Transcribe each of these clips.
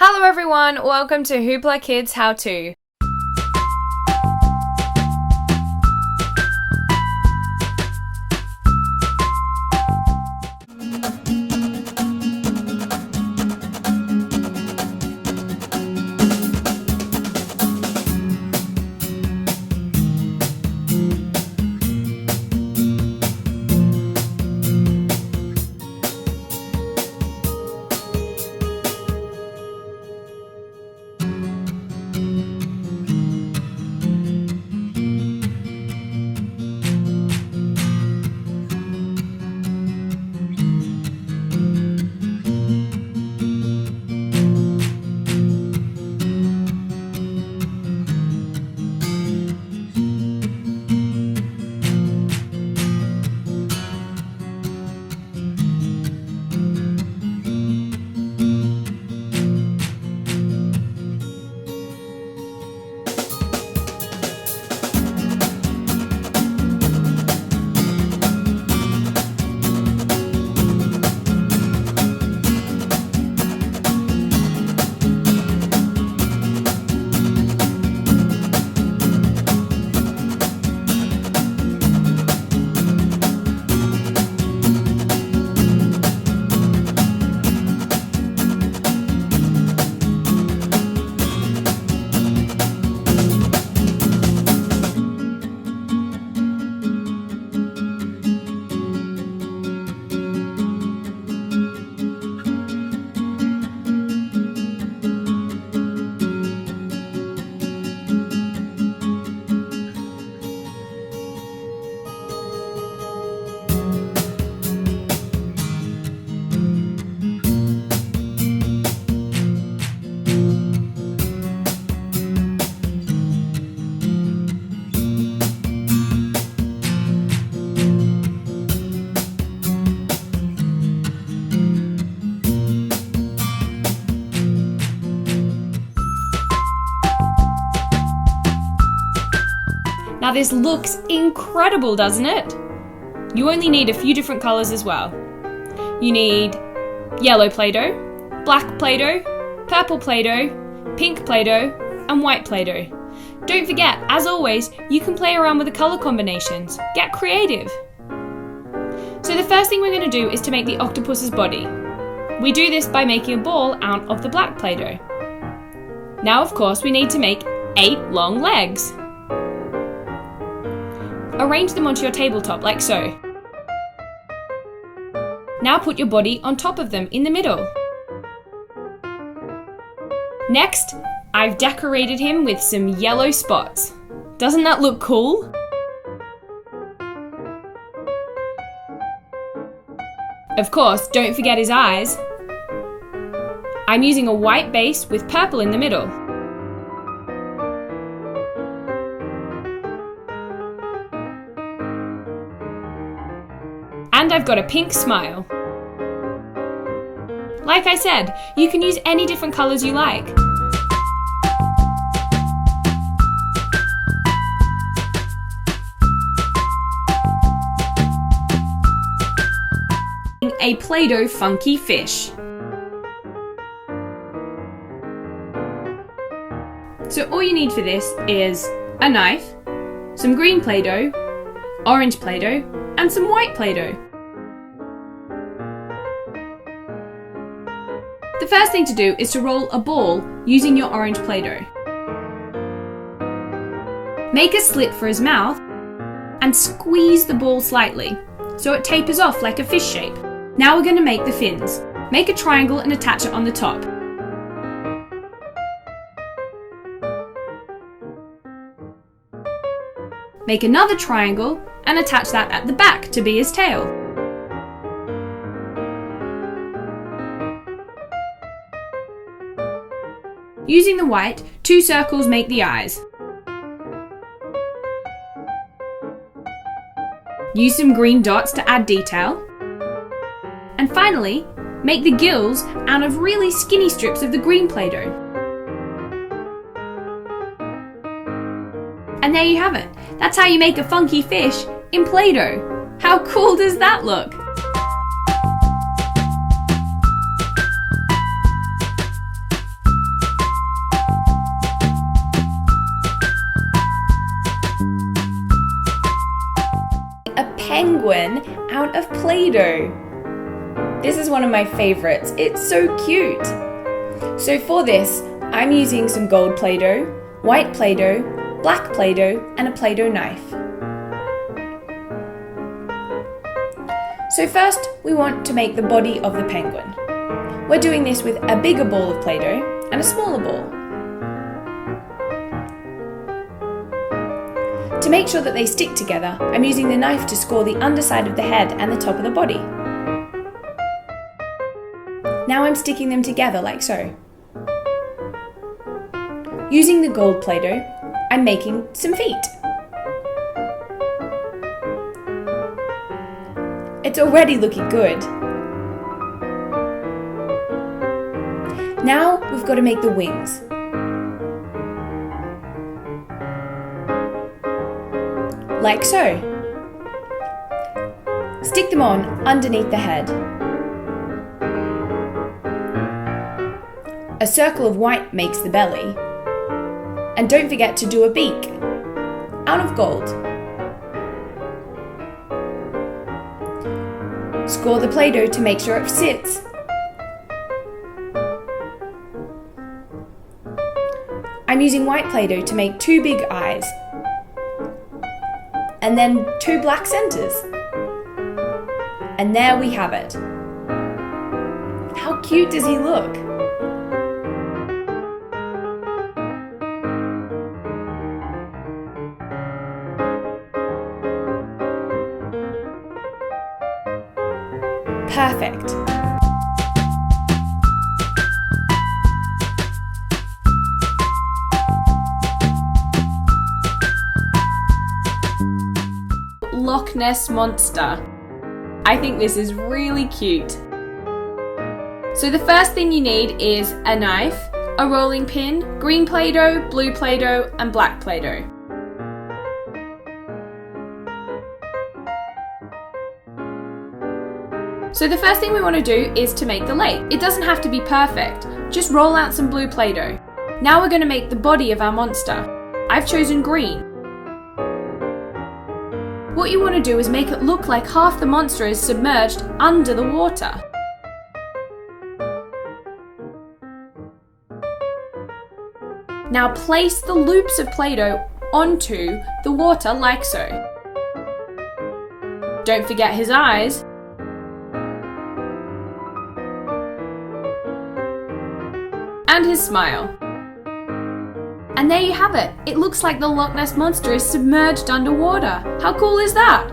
Hello everyone, welcome to HooplaKidz How To. Now this looks incredible, doesn't it? You only need a few different colours as well. You need yellow Play-Doh, black Play-Doh, purple Play-Doh, pink Play-Doh, and white Play-Doh. Don't forget, as always, you can play around with the colour combinations. Get creative! So the first thing we're going to do is to make the octopus's body. We do this by making a ball out of the black Play-Doh. Now of course we need to make 8 long legs. Arrange them onto your tabletop like so. Now put your body on top of them in the middle. Next, I've decorated him with some yellow spots. Doesn't that look cool? Of course, don't forget his eyes. I'm using a white base with purple in the middle. And I've got a pink smile. Like I said, you can use any different colours you like. A Play-Doh funky fish. So all you need for this is a knife, some green Play-Doh, orange Play-Doh, and some white Play-Doh. The first thing to do is to roll a ball using your orange Play-Doh. Make a slit for his mouth and squeeze the ball slightly so it tapers off like a fish shape. Now we're going to make the fins. Make a triangle and attach it on the top. Make another triangle and attach that at the back to be his tail. Using the white, 2 circles make the eyes. Use some green dots to add detail. And finally, make the gills out of really skinny strips of the green Play-Doh. And there you have it. That's how you make a funky fish in Play-Doh. How cool does that look? penguin out of Play-Doh. This is one of my favorites. It's so cute. So for this, I'm using some gold Play-Doh, white Play-Doh, black Play-Doh, and a Play-Doh knife. So first, we want to make the body of the penguin. We're doing this with a bigger ball of Play-Doh and a smaller ball. To make sure that they stick together, I'm using the knife to score the underside of the head and the top of the body. Now I'm sticking them together like so. Using the gold Play-Doh, I'm making some feet. It's already looking good. Now we've got to make the wings. Like so. Stick them on underneath the head. A circle of white makes the belly. And don't forget to do a beak, out of gold. Score the Play-Doh to make sure it sits. I'm using white Play-Doh to make 2 big eyes. And then 2 black centers. And there we have it. How cute does he look? Perfect. Loch Ness monster. I think this is really cute. So the first thing you need is a knife, a rolling pin, green Play-Doh, blue Play-Doh, and black Play-Doh. So the first thing we want to do is to make the lake. It doesn't have to be perfect, just roll out some blue Play-Doh. Now we're going to make the body of our monster. I've chosen green. What you want to do is make it look like half the monster is submerged under the water. Now place the loops of Play-Doh onto the water like so. Don't forget his eyes. And his smile. And there you have it. It looks like the Loch Ness monster is submerged underwater. How cool is that?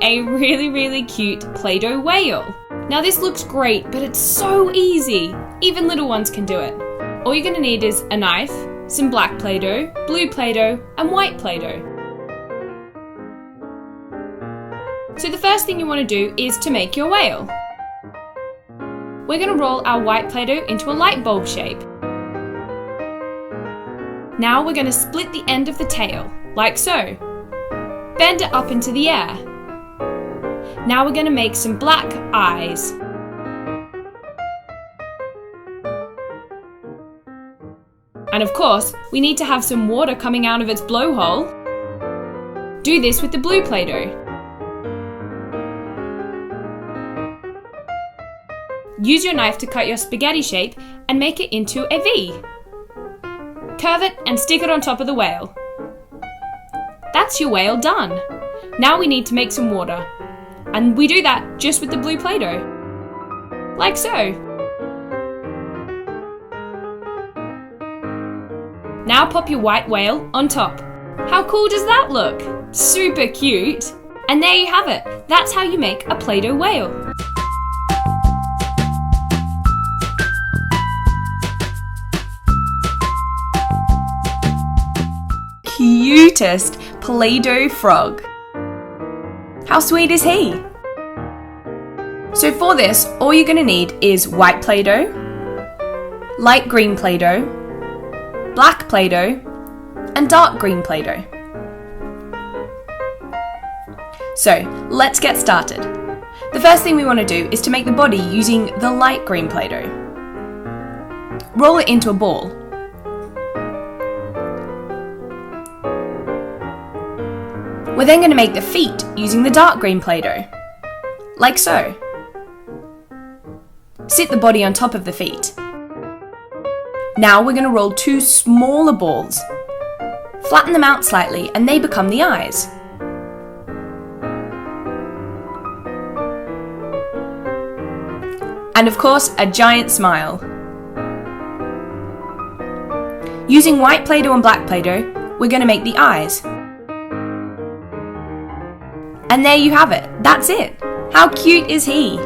A really cute Play-Doh whale. Now this looks great, but it's so easy. Even little ones can do it. All you're going to need is a knife, some black Play-Doh, blue Play-Doh, and white Play-Doh. So the first thing you want to do is to make your whale. We're going to roll our white Play-Doh into a light bulb shape. Now we're going to split the end of the tail, like so. Bend it up into the air. Now we're going to make some black eyes. And of course, we need to have some water coming out of its blowhole. Do this with the blue Play-Doh. Use your knife to cut your spaghetti shape and make it into a V. Curve it and stick it on top of the whale. That's your whale done. Now we need to make some water. And we do that just with the blue Play-Doh. Like so. Now pop your white whale on top. How cool does that look? Super cute. And there you have it. That's how you make a Play-Doh whale. Cutest Play-Doh frog. How sweet is he? So for this, all you're going to need is white Play-Doh, light green Play-Doh, black Play-Doh, and dark green Play-Doh. So let's get started. The first thing we want to do is to make the body using the light green Play-Doh. Roll it into a ball. We're then going to make the feet using the dark green Play-Doh, like so. Sit the body on top of the feet. Now we're going to roll 2 smaller balls. Flatten them out slightly and they become the eyes. And of course, a giant smile. Using white Play-Doh and black Play-Doh, we're going to make the eyes. And there you have it. That's it. How cute is he?